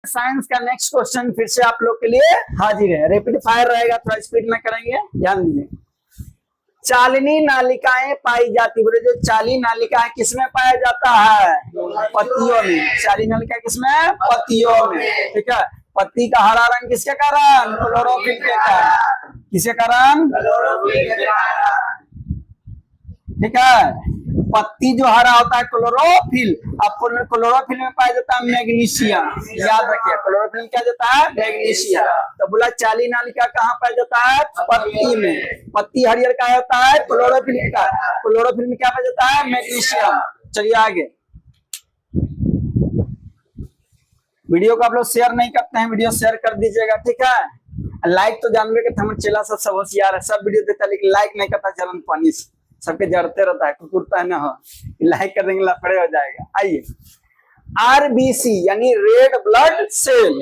Science का next question फिर से आप लोग के लिए हाजिर है। रैपिड फायर रहेगा, थोड़ा स्पीड में करेंगे, ध्यान दीजिए। चालिनी नालिकाएं पाई जाती, बोले जो चाली नालिका है किसमें पाया जाता है? पत्तियों में। चाली नालिका किसमें? पत्तियों में। ठीक है, पत्ती का हरा रंग किसके कारण? क्लोरोफिल के कारण। किसके कारण? क्लोरोफिल के कारण। ठीक है, पत्ती जो हरा होता है क्लोरोफिल। अब क्लोरोफिल में पाया जाता है मैग्नीशियम, याद रखिए क्लोरोफिल में क्या जाता है? मैग्नीशियम। तो बोला चाली नालिका कहाँ पाया जाता है? पत्ती में। पत्ती हरियर का होता है क्लोरोफिल का, क्लोरोफिल में क्या पाया जाता है? मैग्नीशियम। चलिए आगे, वीडियो को आप लोग शेयर नहीं करते हैं, वीडियो शेयर कर दीजिएगा। ठीक है, लाइक तो जानवे के हमारे चेला सब होशियार है, सब वीडियो देता है लेकिन लाइक नहीं करता, जलन पानी से सबके जड़ते रहता है, कुकुरता है ना हो, लाइक कर देंगे लफड़े हो जाएगा। आइए, आरबीसी यानी red blood cell,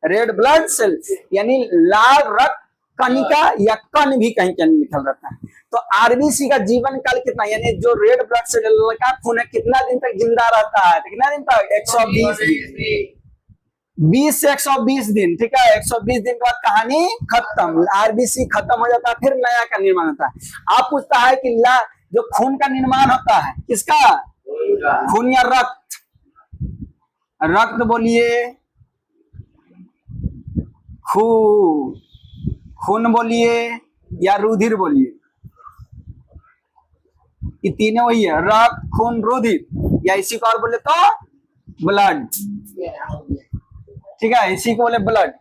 red blood cell यानी लाल रक्त कणिका या कण भी कहीं कहीं लिखा रहता है। तो आरबीसी का जीवन काल कितना, यानी जो रेड ब्लड सेल का खून है कितना दिन तक जिंदा रहता है? कितना दिन तक? 120 दिन, 20 से 120 दिन। ठीक है, 120 दिन के बाद कहानी खत्म, आरबीसी खत्म हो जाता है, फिर नया का निर्माण होता है। आप पूछता है कि जो खून का निर्माण होता है किसका? खून या रक्त? रक्त बोलिए, खून बोलिए या रुधिर बोलिए, ये तीनों वही है, रक्त, खून, रुधिर, या इसी को और बोले तो ब्लड। ठीक है, इसी को बोले ब्लड,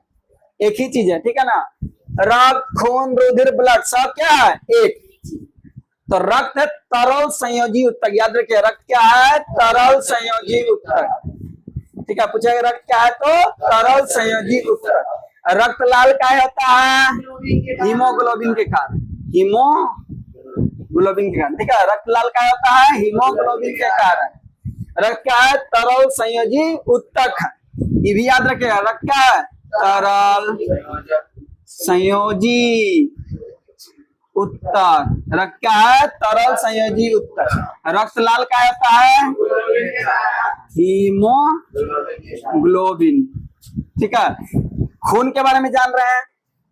एक ही चीज है। ठीक है ना, रक्त, खून, रुधिर, ब्लड सब क्या है? एक। तो रक्त है तरल संयोजी उत्तक, याद रखिए रक्त क्या है? तरल संयोजी उत्तक। ठीक है, पूछेगा रक्त क्या है तो तरल संयोजी उत्तक। रक्त लाल क्या होता है? हीमोग्लोबिन के कारण, हीमोग्लोबिन के कारण। ठीक है, रक्त लाल क्या होता है? हीमोग्लोबिन के कारण। रक्त क्या है? तरल संयोजी उत्तक है, ये भी याद रखेगा। रक्त क्या है? तरल संयोजी उत्तक। रक्त क्या है? तरल संयोजी उत्तक। रक्त लाल क्या होता है? हीमोग्लोबिन। ठीक है, खून के बारे में जान रहे हैं,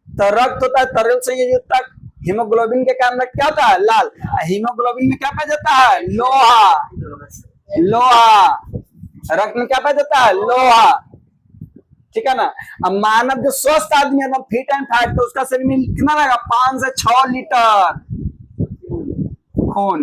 तो रक्त होता है तरल संयोजी उत्तक, हीमोग्लोबिन के कारण रक्त क्या होता है? लाल। हीमोग्लोबिन में क्या पाया जाता है? लोहा, लोहा। रक्त में क्या पाया जाता है? लोहा। ठीक है ना, अब मानव जो स्वस्थ आदमी है ना, फिट एंड फाइट, तो उसका शरीर में कितना रहेगा? 5 से 6 लीटर खून।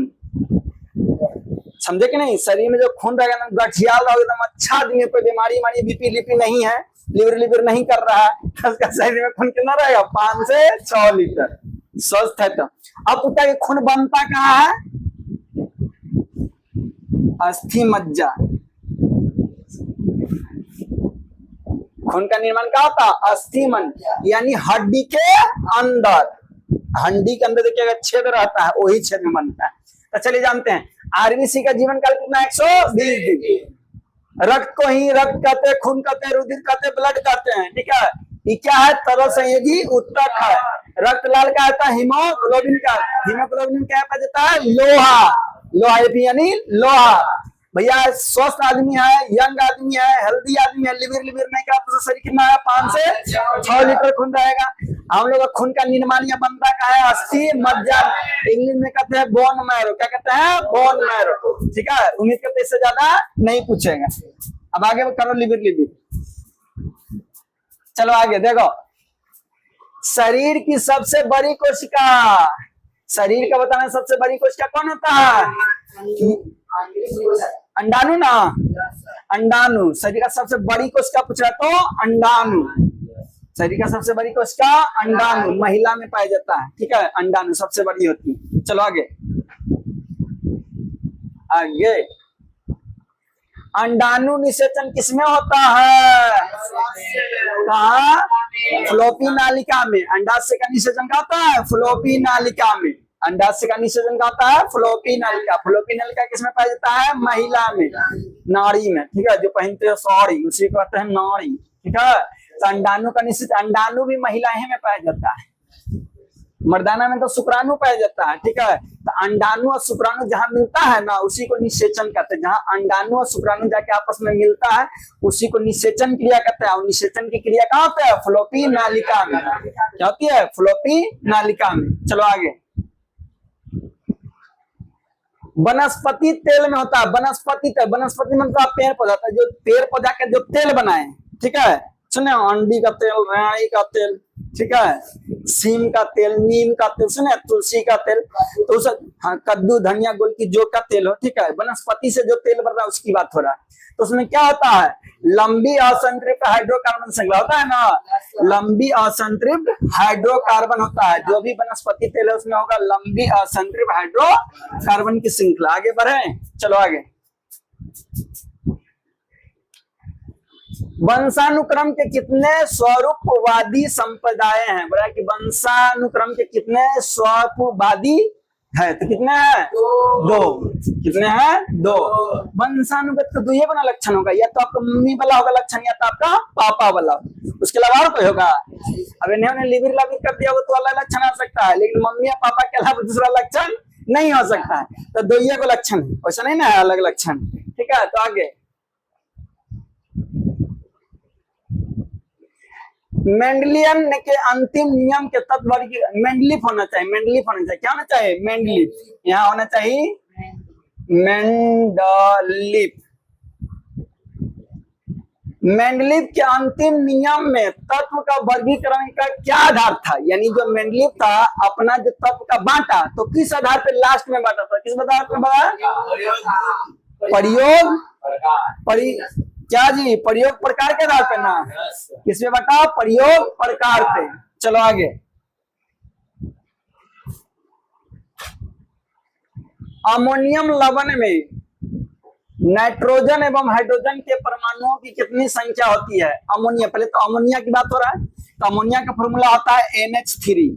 समझे कि नहीं? शरीर में जो खून रहेगा ना, गठियाल रहेगा, एकदम अच्छा आदमी, कोई बीमारी बीपी लिपी नहीं है, लिवर नहीं कर रहा है, तो उसका शरीर में खून कितना रहेगा? 5 से 6 लीटर, स्वस्थ है। तो अब पूछता है खून बनता कहाँ है? अस्थि मज्जा। खून का निर्माण क्या होता है? अस्थि मज्जा, यानी हड्डी के अंदर, हड्डी के अंदर देखिएगा छेद रहता है, वही छेद में बनता है। तो चलिए जानते हैं आरबीसी का जीवन काल कितना? 120 दिन। रक्त को ही रक्त कहते हैं, खून कहते हैं, रुधिर कहते हैं, ब्लड कहते हैं। ठीक है, ये क्या है? तरल संयोजी उत्तक है। रक्त लाल का आता है हीमोग्लोबिन का, हीमोग्लोबिन क्या पाया जाता है? लोहा, लोहा यानी लोहा। भैया स्वस्थ आदमी है, यंग आदमी है, हेल्दी आदमी है, लिवर नहीं का, तो शरीर कितना है? 5 से 6 लीटर खून रहेगा। हम लोग का खून का निर्माण या बनता का है अस्थि मज्जा, इंग्लिश में कहते हैं बोन मैरो। क्या कहते हैं? Bone marrow. ठीक है, उम्मीद करते इससे ज्यादा नहीं पूछेगा। अब आगे करो लिवर। चलो आगे देखो, शरीर की सबसे बड़ी कोशिका, शरीर का बताना सबसे बड़ी कोशिका कौन होता है? अंडाणु ना, अंडाणु। शरीर का सबसे बड़ी कोशिका पूछ रहा तो अंडाणु, शरीर का सबसे बड़ी कोशिका अंडाणु, महिला में पाया जाता है। ठीक है, अंडाणु सबसे बड़ी होती है। चलो आगे, आगे अंडाणु निषेचन किसमें होता है? कहा? फ्लोपी नालिका में। अंडाशय का निषेचन क्या होता है? फ्लोपी नालिका में। अंडाशय का निषेचन क्या होता है? फ्लोपी नालिका। फ्लोपी नालिका किसमें पाया जाता है? महिला में, नाड़ी में। ठीक है, जो पहनते हैं साड़ी उसी को कहते हैं नाड़ी। ठीक है, तो अंडाणु का निषेचन, अंडाणु भी महिलाएं में पाया जाता है। मर्दाना में तो शुक्राणु पाया जाता है, ठीक है। तो अंडाणु और शुक्राणु जहां मिलता है ना, उसी को निषेचन कहते हैं। जहां अंडाणु और शुक्राणु जाके आपस में मिलता है, उसी को निषेचन क्रिया कहते हैं। और निषेचन की क्रिया कहाँ होता है? फ्लोपी नालिका में। क्या होती है? फ्लोपी नालिका में। चलो आगे। वनस्पति तेल में होता है। वनस्पति तेल, वनस्पति मतलब पेड़ पौधा था, जो पेड़ पौधा के जो तेल बनाए, ठीक है। सुने, अंडी का तेल, राई का तेल, ठीक है, सीम का तेल, नीम का तेल, सुने, तुलसी का तेल, तो उस, हाँ, कद्दू, धनिया, गोल की जो का तेल हो, ठीक है। वनस्पति से जो तेल बन रहा है उसकी बात हो रहा है। तो उसमें क्या होता है? लंबी असंतृप्त हाइड्रोकार्बन श्रृंखला होता है ना, लंबी असंतृप्त हाइड्रोकार्बन होता है। जो भी वनस्पति तेल है उसमें होगा लंबी असंतृप्त हाइड्रोकार्बन की श्रृंखला। आगे बढ़े, चलो आगे। वंशानुक्रम के कितने स्वरूपवादी संप्रदाय हैं? बोला कि वंशानुक्रम के कितने स्वरूपवादी है? तो कितने हैं? दो। कितने हैं? दो। वंशानुगत का दो ये बना लक्षण होगा, या तो आपका मम्मी वाला होगा लक्षण, या तो आपका पापा वाला। उसके अलावा और कोई होगा? अब इन्होंने लिविर लाविर कर दिया, वो तो अलग लक्षण आ सकता है, लेकिन मम्मी या पापा के अलावा दूसरा लक्षण नहीं हो सकता है। तो दो ये को लक्षण है, वैसा नहीं ना है, अलग लक्षण, ठीक है। तो आगे, मेंडलियन के अंतिम नियम के तत्व मेंडलीफ होना चाहिए। मेंडलीफ होना चाहिए। क्या होना चाहिए? मेंडलीफ। यहाँ होना चाहिए मेंडलीफ। मेंडलीफ के अंतिम नियम में तत्व का वर्गीकरण का क्या आधार था? यानी जो मेंडलीफ था, अपना जो तत्व का बांटा, तो किस आधार पे लास्ट में बांटा था? किस आधार पे बांटा? प्रयोग क्या जी? प्रयोग प्रकार के आधार पे ना, किसमें बता? प्रयोग प्रकार पे। चलो आगे। अमोनियम लवण में नाइट्रोजन एवं हाइड्रोजन के परमाणुओं की कितनी संख्या होती है? अमोनिया, पहले तो अमोनिया की बात हो रहा है, तो अमोनिया का फॉर्मूला होता है NH3।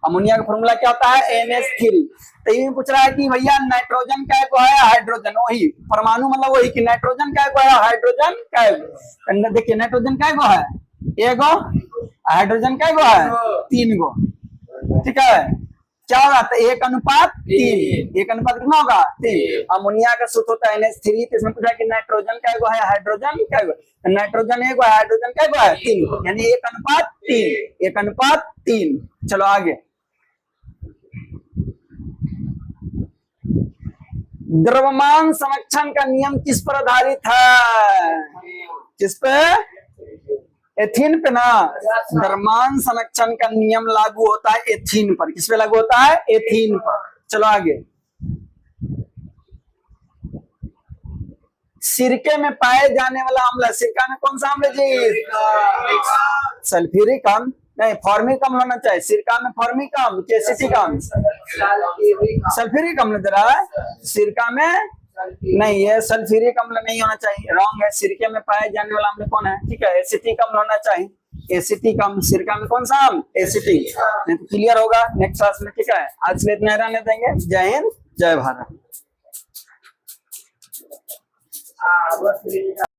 अमोनिया का फॉर्मूला क्या होता है? NH3। तो ये पूछ रहा है कि भैया नाइट्रोजन क्या को है, हाइड्रोजन, वही परमाणु मतलब वही कि नाइट्रोजन क्या को है, हाइड्रोजन क्या को। देखिए नाइट्रोजन क्या को है? एगो, हाइड्रोजन क्या को है? 3 गो, ठीक है। क्या होगा? तो 1:3। 1:3 कितना होगा? 3। अमोनिया का सूत्र होता है NH3। तो इसमें पूछा कि नाइट्रोजन क्या को है, हाइड्रोजन क्या को। तो नाइट्रोजन 1 है, हाइड्रोजन क्या को है? 3, यानी 1:3। 1:3। चलो आगे। द्रव्यमान संरक्षण का नियम किस पर आधारित है? किस पे? एथीन पे ना। द्रव्यमान संरक्षण का नियम लागू होता है एथीन पर। किस पे लागू होता है? एथीन पर। चलो आगे। सिरके में पाए जाने वाला अम्ल, सिरका में कौन सा अम्ल जी? सल्फ्यूरिक अम्ल नहीं, फॉर्मिक अम्ल होना चाहिए। सिरका में फॉर्मिक अम्ल कि एसिटिक अम्ल? सल्फ्यूरिक अम्ल दे रहा है, सिरका में नहीं, ये सल्फ्यूरिक अम्ल नहीं होना चाहिए, रॉन्ग है। सिरके में पाए जाने वाला अम्ल कौन है? ठीक है, एसिटिक अम्ल होना चाहिए। एसिटिक अम्ल। सिरका में कौन सा अम्ल? एसिटिक। नहीं तो क्लियर होगा नेक्स्ट क्लास में, ठीक है। आज के लिए इतना रहने देंगे। जय हिंद, जय भारत।